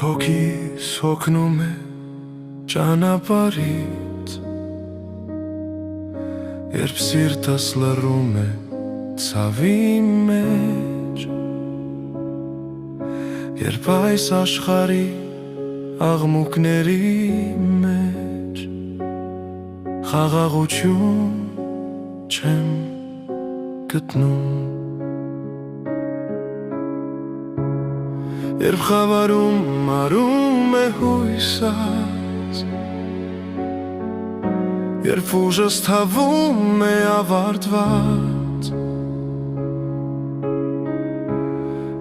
Երբ հոգիս հոգնում է ճանապարհից, երբ սիրտս լռում է ցավի մեջ, երբ այս աշխարհի աղմուկների մեջ խաղաղություն չեմ գտնում, երբ խավարում մարում է հույսս, երբ ուժս թավում է ավարտված,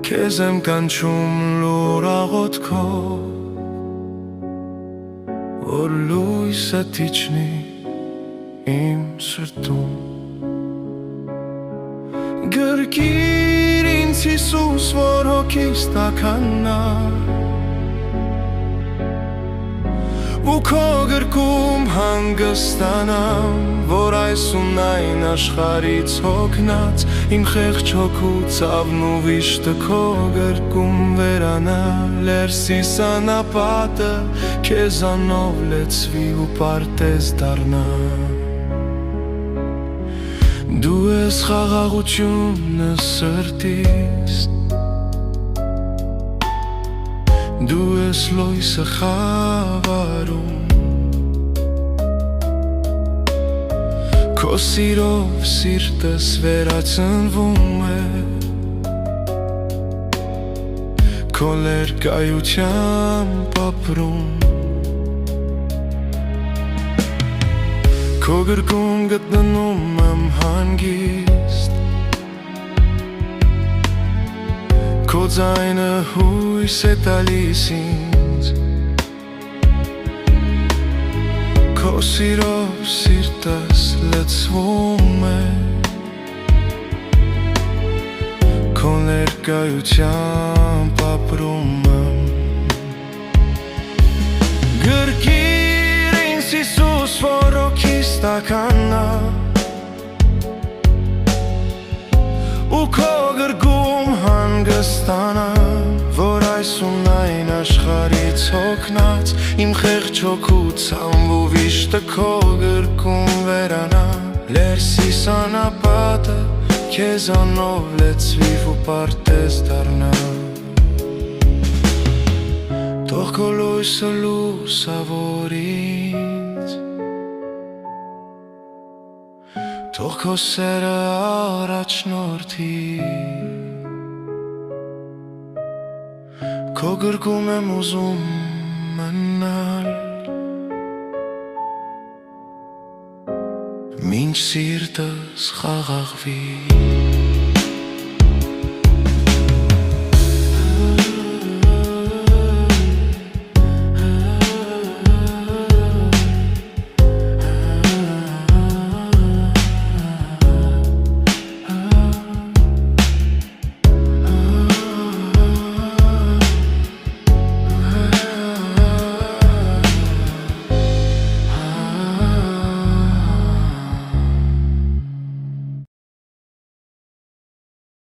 քեզ եմ կանչում լուր աղոթքով, որ լույսը իջնի իմ սրտում։ Գրկիր ինձ Հիսուս, որ հոգիս տաքանա, ու քո գրկում հանգստանամ, որ այսուն այն աշխարհից հոգնած իմ խեղճ հոգու ցավն ու վիշտը քո գրկում վերանա, լերսիս անապատը քեզանով լեցվի ու պարտեզ դառնա։ Դու ես խաղաղությունը սրտիս, դու ես լույսը խավարում, քո սիրով սիրտս վերածնվում է, քո ներկայությամբ ապրում, քո գրկում գտնում եմ հանգիստ, քո ձայնը հույս է տալիս ինձ, քո սիրով սիրտս լցվում է, քո ներկայությամբ ապրում եմ։ Գրկիր ինձ Հիսուս, որ հոգիս տաքանա, ու քո գրկում հանգստանա, որ այսուն այն աշխարհից հոգնած իմ խեղճ հոգու ցավն ու վիշտը քո գրկում վերանա, լերսիս անապատը քեզանով լեցվի ու պարտեզ դառնա, թող քո լույսը լուսավոր ինձ, թող քո սերը առաջնորդի, քո գրկում եմ ուզում մնալ, մինչ սիրտս խաղաղվի։